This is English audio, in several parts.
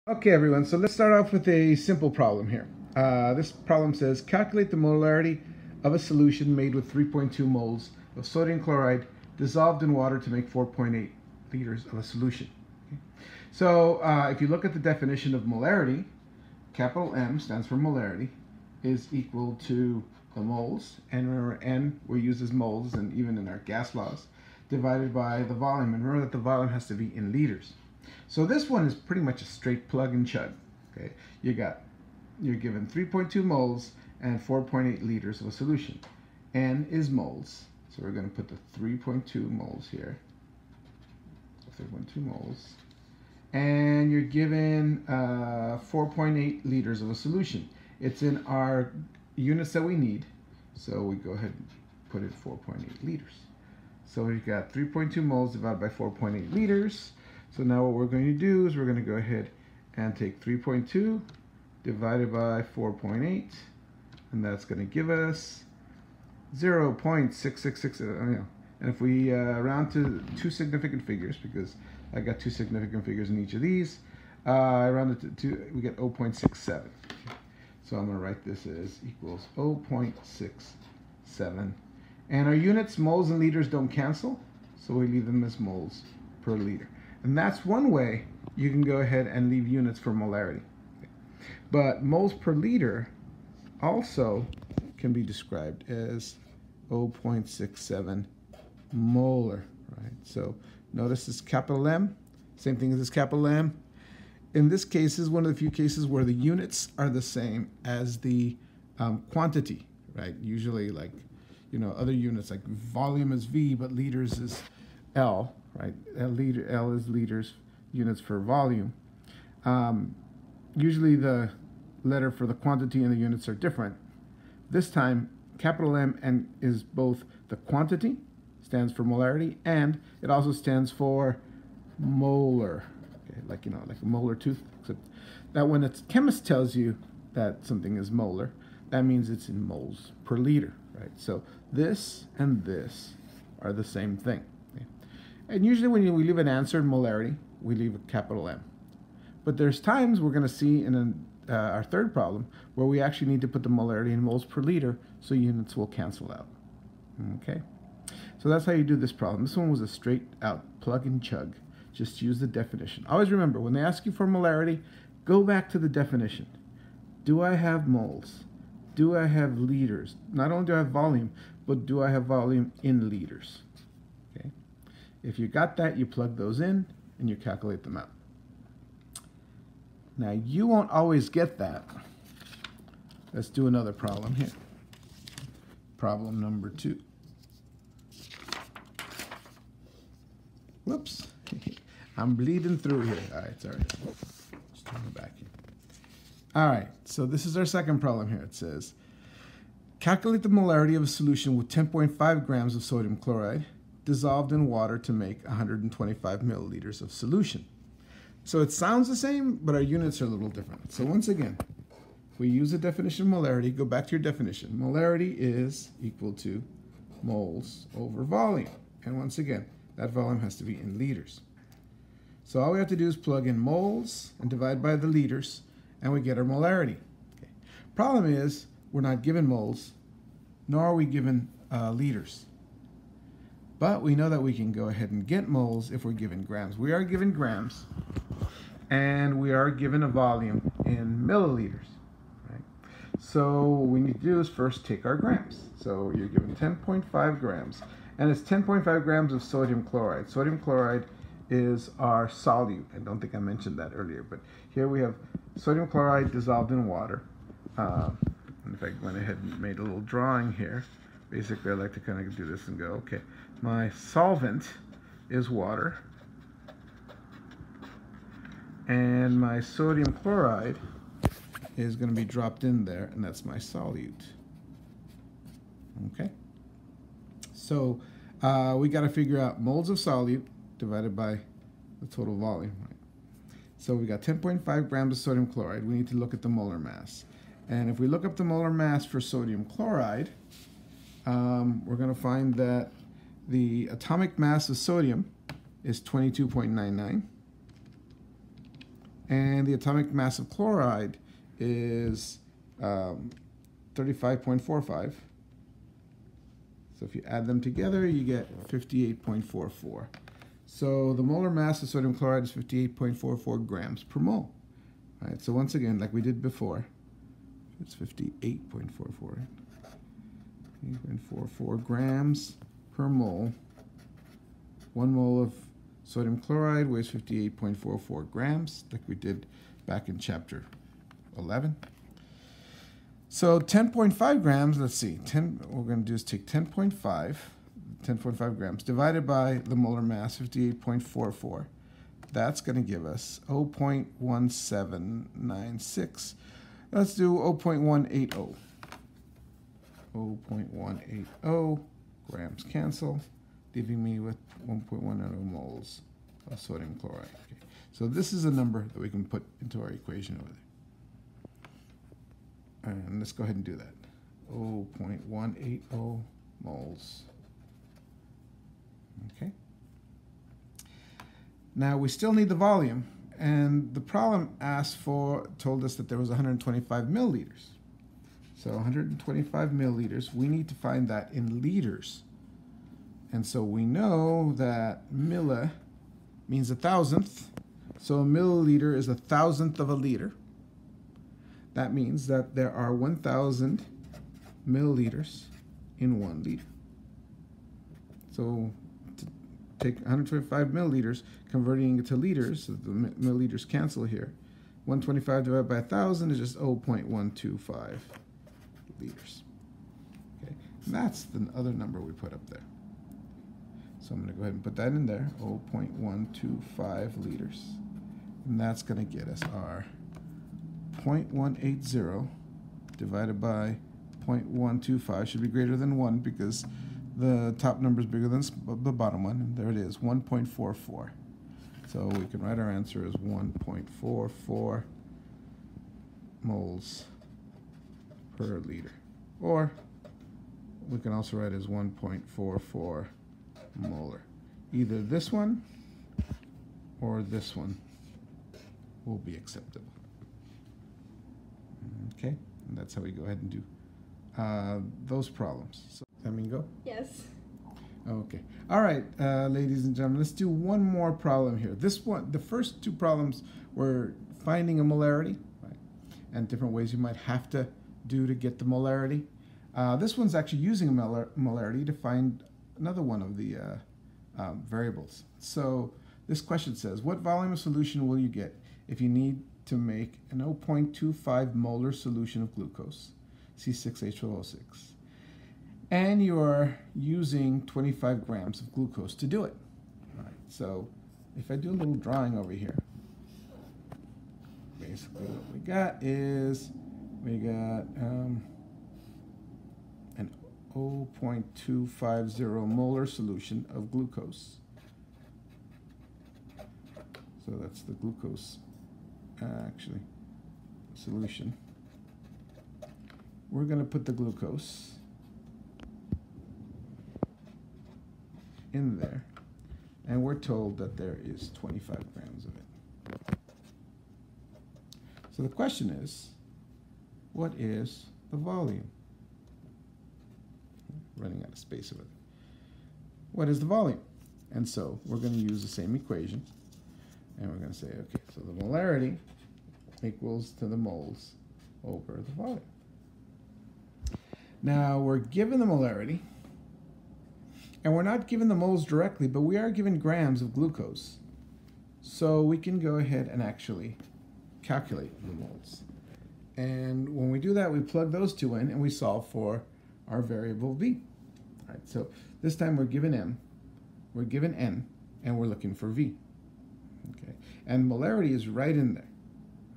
Okay, everyone, so let's start off with a simple problem here. This problem says, calculate the molarity of a solution made with 3.2 moles of sodium chloride dissolved in water to make 4.8 liters of a solution. Okay. So if you look at the definition of molarity, capital M stands for molarity, is equal to the moles, and remember N we use as moles and even in our gas laws, divided by the volume, and remember that the volume has to be in liters. So this one is pretty much a straight plug and chug. Okay, you're given 3.2 moles and 4.8 liters of a solution. N is moles, so we're going to put the 3.2 moles here. 3.2 moles, and you're given 4.8 liters of a solution. It's in our units that we need, so we go ahead and put in 4.8 liters. So we've got 3.2 moles divided by 4.8 liters. So now what we're going to do is we're going to go ahead and take 3.2 divided by 4.8, and that's going to give us 0.666. And if we round to two significant figures, because I got two significant figures in each of these, I round it to two, we get 0.67. So I'm going to write this as equals 0.67. And our units, moles and liters, don't cancel, so we leave them as moles per liter. And that's one way you can go ahead and leave units for molarity. But moles per liter also can be described as 0.67 molar, right? So notice this capital M, same thing as this capital M. In this case, this is one of the few cases where the units are the same as the quantity, right? Usually, like, other units, like volume is V, but liters is L, right? L is liters, units for volume. Usually the letter for the quantity and the units are different. This time, capital M is both the quantity, stands for molarity, and it also stands for molar. Okay, like a molar tooth, except that when a chemist tells you that something is molar, that means it's in moles per liter, right? So this and this are the same thing. Okay? And usually when we leave an answer in molarity, we leave a capital M. But there's times we're going to see in our third problem where we actually need to put the molarity in moles per liter so units will cancel out. Okay? So that's how you do this problem. This one was a straight out plug and chug. Just use the definition. Always remember, when they ask you for molarity, go back to the definition. Do I have moles? Do I have liters? Not only do I have volume, but do I have volume in liters? Okay. If you got that, you plug those in and you calculate them out. Now, you won't always get that. Let's do another problem here. Problem number 2. Whoops. I'm bleeding through here. All right, sorry. Just turn it back here. All right, so this is our second problem here. It says, calculate the molarity of a solution with 10.5 grams of sodium chloride dissolved in water to make 125 milliliters of solution. So it sounds the same, but our units are a little different. So once again, we use the definition of molarity. Go back to your definition. Molarity is equal to moles over volume. And once again, that volume has to be in liters. So all we have to do is plug in moles and divide by the liters, and we get our molarity. Okay. Problem is, we're not given moles, nor are we given liters. But we know that we can go ahead and get moles if we're given grams. We are given grams, and we are given a volume in milliliters. Right? So what we need to do is first take our grams. So you're given 10.5 grams, and it's 10.5 grams of sodium chloride. Sodium chloride is our solute. I don't think I mentioned that earlier, but here we have sodium chloride dissolved in water. In fact, I went ahead and made a little drawing here. Basically, I like to kind of do this and go, okay, my solvent is water, and my sodium chloride is going to be dropped in there, and that's my solute. Okay? So we got to figure out moles of solute divided by the total volume. Right? So we got 10.5 grams of sodium chloride. We need to look at the molar mass. And if we look up the molar mass for sodium chloride, we're going to find that the atomic mass of sodium is 22.99. And the atomic mass of chloride is 35.45. So if you add them together, you get 58.44. So the molar mass of sodium chloride is 58.44 grams per mole. All right, so once again, like we did before, it's 58.44. 8.44 grams per mole. 1 mole of sodium chloride weighs 58.44 grams, like we did back in chapter 11. So 10.5 grams, let's see, what we're going to do is take 10.5 grams divided by the molar mass, 58.44. That's going to give us 0.1796. Let's do 0.180. 0.180 grams cancel, leaving me with 1.10 moles of sodium chloride. Okay. So this is a number that we can put into our equation over there. And let's go ahead and do that. 0.180 moles. Okay. Now we still need the volume, and the problem told us that there was 125 milliliters. So 125 milliliters, we need to find that in liters. And so we know that milli means 1,000th. So a milliliter is 1,000th of a liter. That means that there are 1,000 milliliters in 1 liter. So to take 125 milliliters, converting it to liters, so the milliliters cancel here. 125 divided by 1,000 is just 0.125 liters. Okay, and that's the other number we put up there. So I'm going to go ahead and put that in there, 0.125 liters. And that's going to get us our 0.180 divided by 0.125 should be greater than 1 because the top number is bigger than the bottom one. And there it is, 1.44. So we can write our answer as 1.44 moles per liter. Or we can also write as 1.44 molar. Either this one or this one will be acceptable. Okay, and that's how we go ahead and do those problems. So, let me go? Yes. Okay. All right, ladies and gentlemen, let's do one more problem here. This one, the first two problems were finding a molarity, right, and different ways you might have to do to get the molarity. This one's actually using a molarity to find another one of the variables. So this question says, what volume of solution will you get if you need to make an 0.25 molar solution of glucose, C6H12O6, and you are using 25 grams of glucose to do it? All right, so if I do a little drawing over here, basically what we got is we got an 0.250 molar solution of glucose. So that's the glucose actually solution. We're going to put the glucose in there, and we're told that there is 25 grams of it. So the question is, what is the volume? Running out of space of it. What is the volume? And so we're going to use the same equation, and we're going to say, okay, so the molarity equals to the moles over the volume. Now we're given the molarity, and we're not given the moles directly, but we are given grams of glucose. So we can go ahead and actually calculate the moles. And when we do that, we plug those two in and we solve for our variable V. All right, so this time we're given M, we're given N, and we're looking for V. Okay, and molarity is right in there.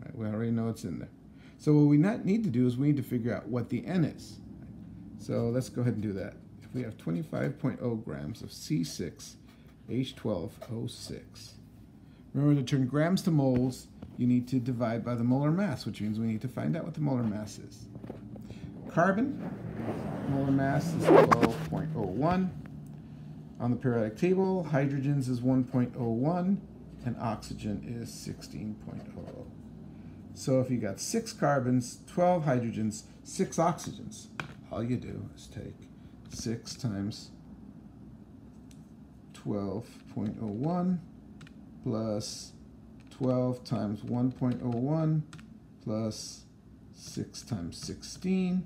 All right, we already know it's in there. So what we need to do is we need to figure out what the N is. So let's go ahead and do that. If we have 25.0 grams of C6H12O6, remember to turn grams to moles, you need to divide by the molar mass, which means we need to find out what the molar mass is. Carbon, molar mass is 12.01 on the periodic table. Hydrogen's is 1.01. and oxygen is 16.00. So if you got 6 carbons, 12 hydrogens, 6 oxygens, all you do is take 6 times 12.01 plus 12 times 1.01 plus 6 times 16.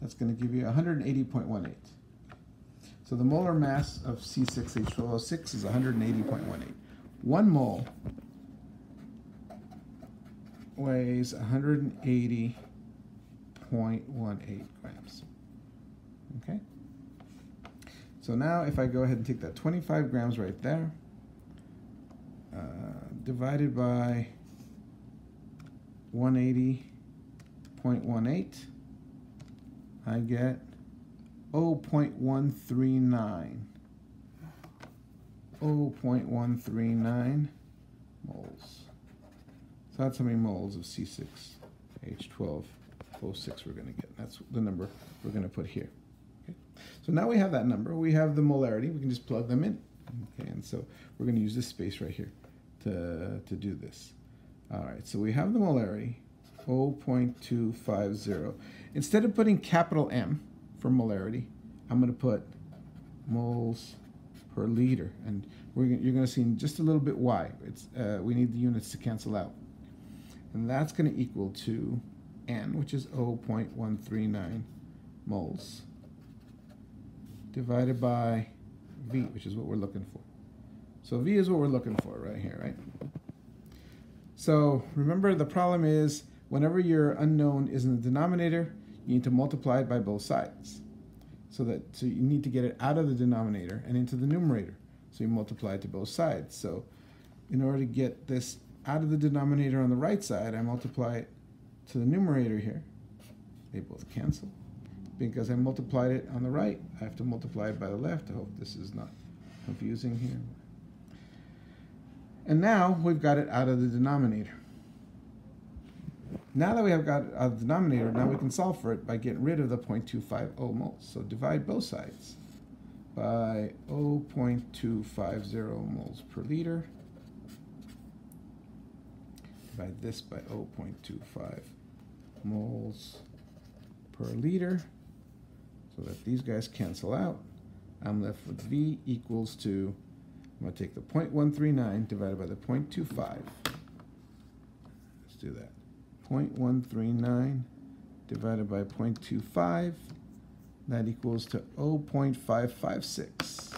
That's going to give you 180.18. So the molar mass of C6H12O6 is 180.18. 1 mole weighs 180.18 grams. Okay? So now if I go ahead and take that 25 grams right there, divided by 180.18, I get 0.139. 0.139 moles. So that's how many moles of C6H12O6 we're going to get. That's the number we're going to put here. Okay. So now we have that number. We have the molarity. We can just plug them in. Okay, and so we're going to use this space right here to do this. All right, so we have the molarity, 0.250. Instead of putting capital M for molarity, I'm going to put moles per liter, and you're going to see in just a little bit why. We need the units to cancel out, and that's going to equal to N, which is 0.139 moles, divided by V, which is what we're looking for. So V is what we're looking for right here, right? So remember, the problem is whenever your unknown is in the denominator, you need to multiply it by both sides. So you need to get it out of the denominator and into the numerator. So you multiply it to both sides. So in order to get this out of the denominator on the right side, I multiply it to the numerator here. They both cancel. Because I multiplied it on the right, I have to multiply it by the left. I hope this is not confusing here. And now we've got it out of the denominator. Now that we have got it out of the denominator, now we can solve for it by getting rid of the 0.250 moles. So divide both sides by 0.250 moles per liter. Divide this by 0.25 moles per liter, so that these guys cancel out. I'm left with V equals to, I'm going to take the 0.139 divided by the 0.25. Let's do that. 0.139 divided by 0.25, that equals to 0.556.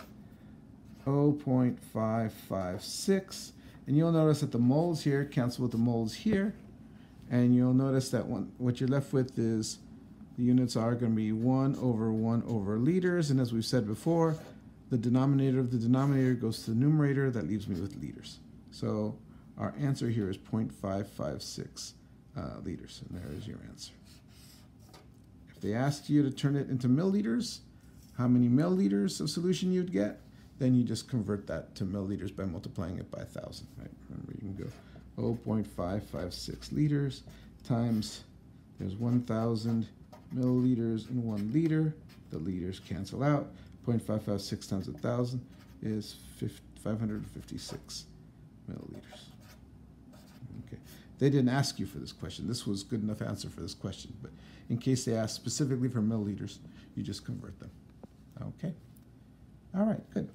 0.556, and you'll notice that the moles here cancel with the moles here, and you'll notice that what you're left with is the units are going to be 1 over liters, and as we've said before, the denominator of the denominator goes to the numerator. That leaves me with liters. So our answer here is 0.556 liters, and there is your answer. If they asked you to turn it into milliliters, how many milliliters of solution you'd get, then you just convert that to milliliters by multiplying it by 1,000. Right? Remember, you can go 0.556 liters times, there's 1,000 milliliters in 1 liter. The liters cancel out. 0.556 times 1,000 is 556 milliliters. Okay. They didn't ask you for this question. This was good enough answer for this question, but in case they ask specifically for milliliters, you just convert them. Okay. All right, good.